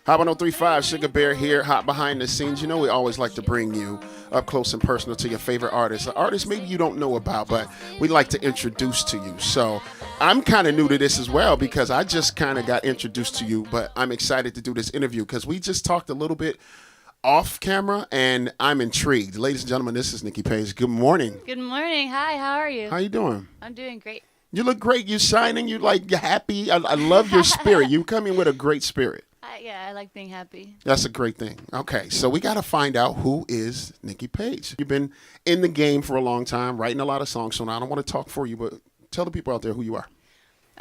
Hot 1035, SugaBear here, hot behind the scenes. You know, we always like to bring you up close and personal to your favorite artists. An artist maybe you don't know about, but we like to introduce to you. So I'm kind of new to this as well because I just kind of got introduced to you, but I'm excited to do this interview because we just talked a little bit off camera and I'm intrigued. Ladies and gentlemen, this is Nikki Paige. Good morning. Good morning. Hi, how are you? How you doing? I'm doing great. You look great. You're shining. You're happy. I love your spirit. You come in with a great spirit. Yeah, I like being happy. That's a great thing. Okay, so we got to find out who is Nikki Paige. You've been in the game for a long time, writing a lot of songs, so now I don't want to talk for you, but tell the people out there who you are.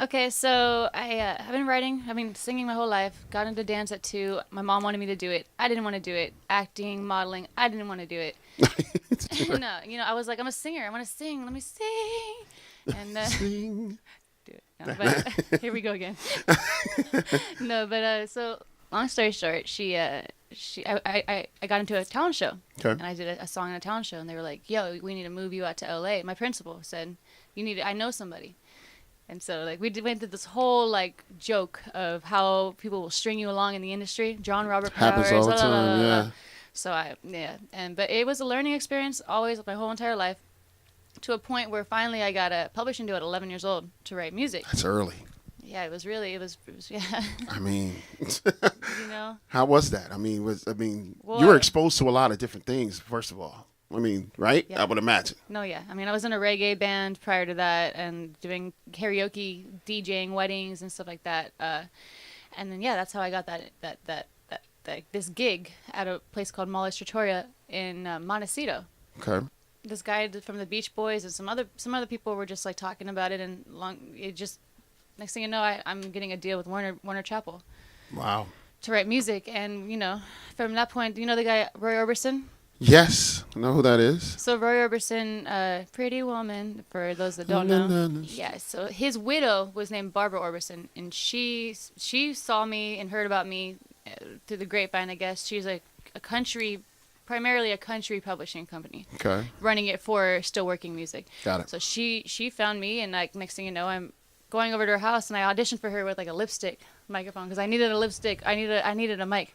Okay, so I've been writing, I've been singing my whole life, got into dance at 2. My mom wanted me to do it. I didn't want to do it. Acting, modeling, I didn't want to do it. No, I was like, I'm a singer. I want to sing. Let me sing. And Sing. do it. No, but here we go again. No, but so long story short, I got into a talent show. Okay. And I did a song in a talent show, and they were like, "Yo, we need to move you out to LA." My principal said, I know somebody." And so went through this whole joke of how people will string you along in the industry. John Robert Powers. Happens all the time, yeah. So but it was a learning experience always my whole entire life, to a point where finally I got a publishing deal at 11 years old to write music. That's early. Yeah, it was yeah. I mean, How was that? I mean, Well, you were exposed to a lot of different things, first of all. I mean, right? Yeah. I would imagine. No, yeah. I mean, I was in a reggae band prior to that and doing karaoke, DJing weddings and stuff like that. And then, that's how I got this gig at a place called Mall Estratoria in Montecito. Okay. This guy from the Beach Boys and some other people were just talking about it, and next thing you know, I'm getting a deal with Warner Chappell. Wow. To write music, and from that point, the guy Roy Orbison. Yes, I know who that is. So Roy Orbison, Pretty Woman, for those that don't know. Yeah, so his widow was named Barbara Orbison, and she saw me and heard about me through the grapevine, I guess. She's primarily a country publishing company. Okay. Running it for still working music. Got it. So she found me, and next thing you know, I'm going over to her house, and I auditioned for her with a lipstick microphone because I needed a lipstick. I needed a mic.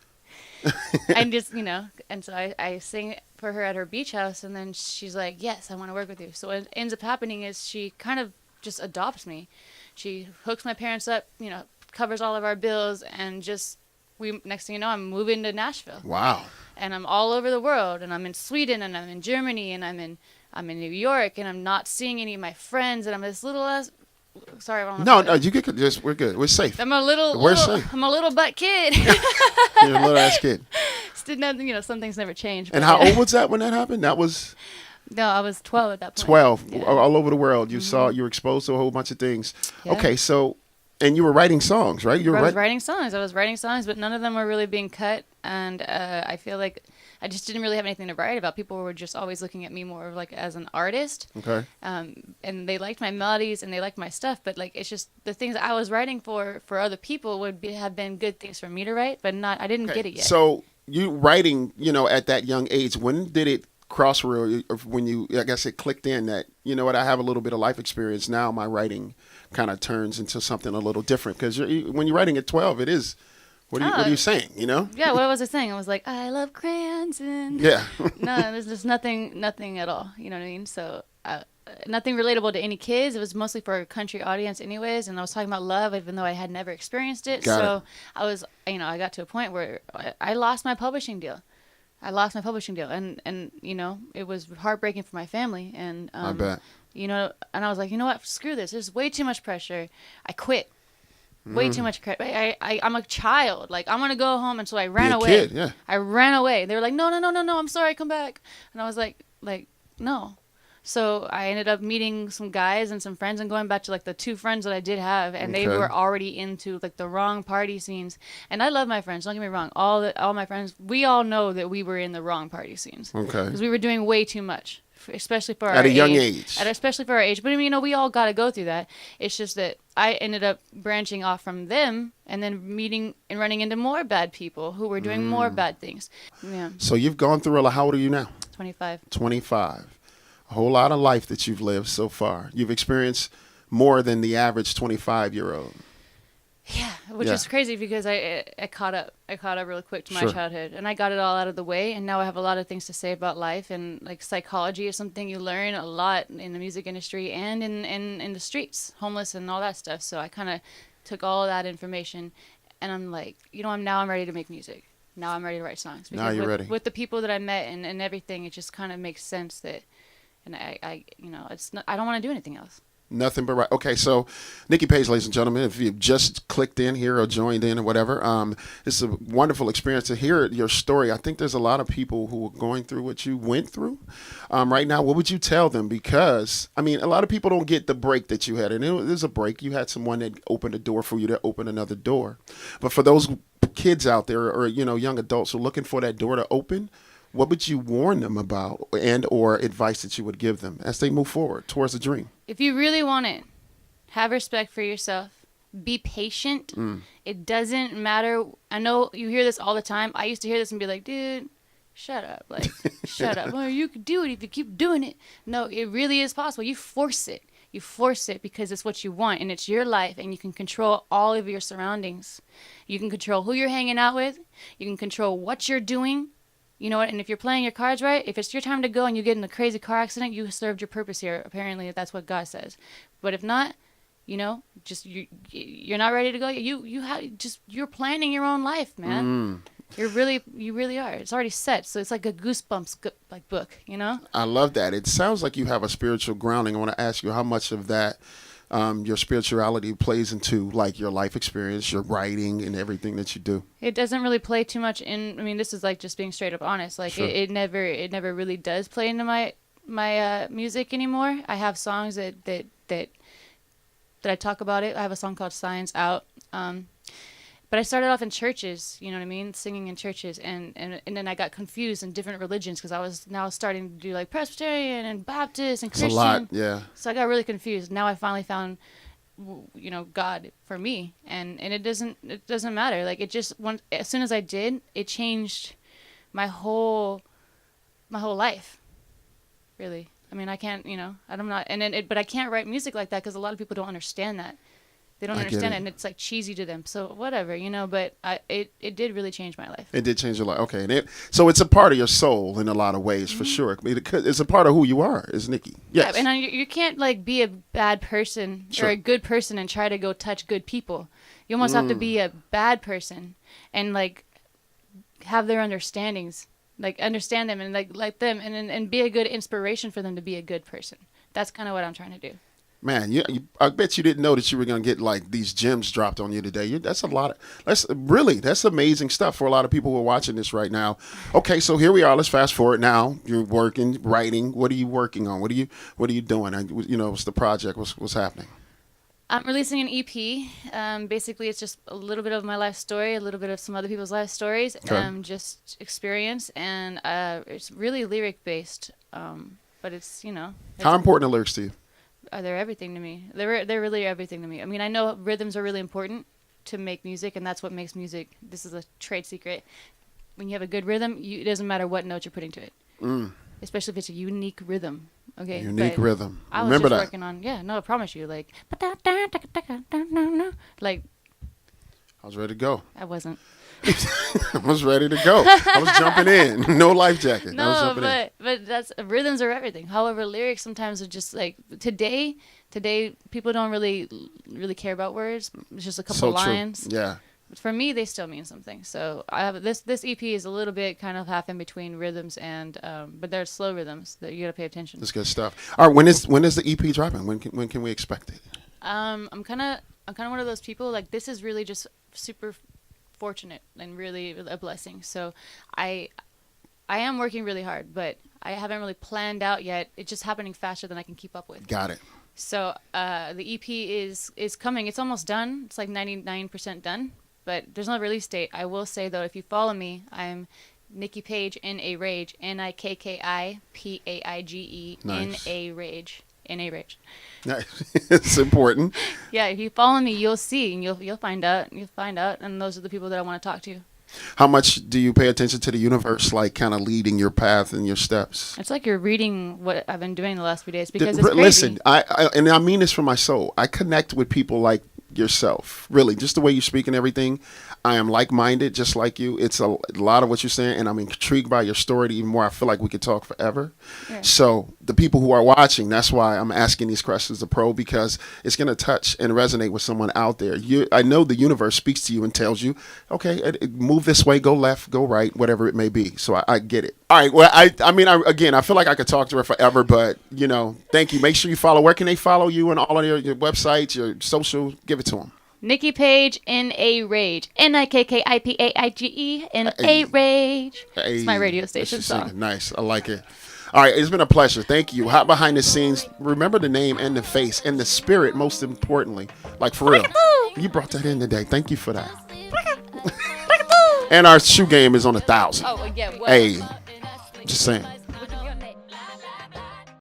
And just, and so I sing for her at her beach house, and then she's like, "Yes, I want to work with you." So what ends up happening is she kind of just adopts me. She hooks my parents up, covers all of our bills, and next thing you know, I'm moving to Nashville. Wow. And I'm all over the world, and I'm in Sweden, and I'm in Germany, and I'm in New York, and I'm not seeing any of my friends, and I'm this little ass. Sorry, no, you get just. We're good. We're safe. I'm a little butt kid. You're a little ass kid. Some things never change. And how old was that when that happened? That was. No, I was 12 at that point. 12, yeah. All over the world. You you were exposed to a whole bunch of things. Yeah. Okay, so, and you were writing songs, right? I was writing songs, but none of them were really being cut, and I feel like I just didn't really have anything to write about. People were just always looking at me more of as an artist. Okay. And they liked my melodies and they liked my stuff, but it's just the things I was writing for other people have been good things for me to write, but I didn't get it yet. So you writing, at that young age, when did it cross when I guess it clicked in that, what, I have a little bit of life experience now, my writing kind of turns into something a little different, because when you're writing at 12, it is. What are you saying, Yeah, what was I saying? I was like, I love crayons and... Yeah. No, there's just nothing at all, you know what I mean? So, nothing relatable to any kids. It was mostly for a country audience anyways, and I was talking about love even though I had never experienced it. I was, I got to a point where I lost my publishing deal. And it was heartbreaking for my family, and... I bet. And I was like, you know what? Screw this. There's way too much pressure. I quit. Way too much credit. I'm a child. I'm gonna go home, and so I ran away. Kid, yeah. I ran away. They were like, no, I'm sorry, come back. And I was like, no. So I ended up meeting some guys and some friends, and going back to the 2 friends that I did have, and they were already into the wrong party scenes. And I love my friends. Don't get me wrong. All my friends, we all know that we were in the wrong party scenes. Okay. Because we were doing way too much. Especially for at a young age. Especially for our age. But we all got to go through that. It's just that I ended up branching off from them and then meeting and running into more bad people who were doing more bad things. Yeah. So you've gone through how old are you now? 25. 25. A whole lot of life that you've lived so far. You've experienced more than the average 25-year-old. Yeah, which Yeah. is crazy because I caught up. I caught up really quick to my Sure. childhood, and I got it all out of the way. And now I have a lot of things to say about life, and like psychology is something you learn a lot in the music industry and in the streets, homeless and all that stuff. So I kind of took all of that information, and I'm like, I'm ready to make music. Now I'm ready to write songs. Now you're ready. With the people that I met and everything, it just kind of makes sense that, and it's not, I don't want to do anything else. Nothing but right. Okay, so Nikki Paige, ladies and gentlemen, if you've just clicked in here or joined in or whatever, it's a wonderful experience to hear your story. I think there's a lot of people who are going through what you went through right now. What would you tell them? Because, I mean, a lot of people don't get the break that you had. And there's a break. You had someone that opened a door for you to open another door. But for those kids out there or, young adults who are looking for that door to open, what would you warn them about and or advice that you would give them as they move forward towards the dream? If you really want it, have respect for yourself. Be patient. It doesn't matter. I know you hear this all the time. I used to hear this and be like, dude, shut up. Like, shut up. Well, you can do it if you keep doing it. No, it really is possible. You force it. You force it because it's what you want and it's your life and you can control all of your surroundings. You can control who you're hanging out with. You can control what you're doing. You know what? And if you're playing your cards right, if it's your time to go and you get in a crazy car accident, you served your purpose here. Apparently, that's what God says. But if not, just you're not ready to go. You're planning your own life, man. You really are. It's already set. So it's like a goosebumps like book, I love that. It sounds like you have a spiritual grounding. I want to ask you how much of that your spirituality plays into like your life experience, your writing, and everything that you do. It doesn't really play too much in. I mean, this is like just being straight up honest. Like Sure. it never really does play into my music anymore. I have songs that I talk about it. I have a song called "Signs" out. But I started off in churches, you know what I mean, singing in churches, and then I got confused in different religions because I was now starting to do like Presbyterian and Baptist and Christian. It's a lot, yeah. So I got really confused. Now I finally found, God for me, and it doesn't matter. Like as soon as I did, it changed my whole life, really. I mean, I can't, I'm not, but I can't write music like that because a lot of people don't understand that. They don't understand it, and it's like cheesy to them. So whatever, but it did really change my life. It did change your life. Okay, and so it's a part of your soul in a lot of ways, for sure. It's a part of who you are, is Nikki. Yes. Yeah, and you can't like be a bad person Sure. or a good person and try to go touch good people. You almost have to be a bad person and like have their understandings, like understand them and like them, and be a good inspiration for them to be a good person. That's kind of what I'm trying to do. Man, I bet you didn't know that you were going to get like these gems dropped on you today. That's that's amazing stuff for a lot of people who are watching this right now. Okay, so here we are. Let's fast forward now. You're working, writing. What are you working on? What are you doing? What's the project? What's happening? I'm releasing an EP. Basically, it's just a little bit of my life story, a little bit of some other people's life stories, Okay. just experience, and it's really lyric based. But it's How important are lyrics to you? They're everything to me. They're really everything to me. I mean, I know rhythms are really important to make music, and that's what makes music. This is a trade secret. When you have a good rhythm, it doesn't matter what note you're putting to it, especially if it's a unique rhythm. Okay, Unique but rhythm. I was Remember just that. working on. Yeah, no, I promise you. Like I was ready to go. I wasn't. I was ready to go. I was jumping in. No life jacket. I was No, jumping in. but that's rhythms are everything. However, lyrics sometimes are just like today people don't really care about words. It's just a couple So lines. true. Yeah. But for me, they still mean something. So I have this EP is a little bit kind of half in between rhythms and but they're slow rhythms that you gotta pay attention. That's good stuff. All right, when is the EP dropping? When can we expect it? I'm kind of one of those people like this is really just super fortunate and really a blessing. So I am working really hard, but I haven't really planned out yet. It's just happening faster than I can keep up with. Got it. So the EP is coming. It's almost done. It's like 99% done, but there's no release date. I will say though, if you follow me, I'm Nikki Paige in a Rage, NIKKIPAIGE Nice. in a Rage. In a Rage. It's important. Yeah, if you follow me, you'll see, and you'll find out. You'll find out, and those are the people that I want to talk to. How much do you pay attention to the universe, like kind of leading your path and your steps? It's like you're reading what I've been doing the last few days because it's crazy. Listen, I mean this from my soul. I connect with people like yourself. Really, just the way you speak and everything. I am like-minded, just like you. It's a lot of what you're saying, and I'm intrigued by your story even more. I feel like we could talk forever. Yeah. So the people who are watching, that's why I'm asking these questions to Pro, because it's going to touch and resonate with someone out there. I know the universe speaks to you and tells you, okay, move this way, go left, go right, whatever it may be. So I get it. All right. Well, again, I feel like I could talk to her forever, but thank you. Make sure you follow. Where can they follow you and all of your websites, your social? Give it to them. Nikki Paige in a Rage. NIKKIPAIGE in a Rage. It's my radio station song. Nice. I like it. All right. It's been a pleasure. Thank you. Hot behind the scenes. Remember the name and the face and the spirit, most importantly. Like, for real. You brought that in today. Thank you for that. And our shoe game is on 1,000. Oh, yeah. Well, Hey, just saying.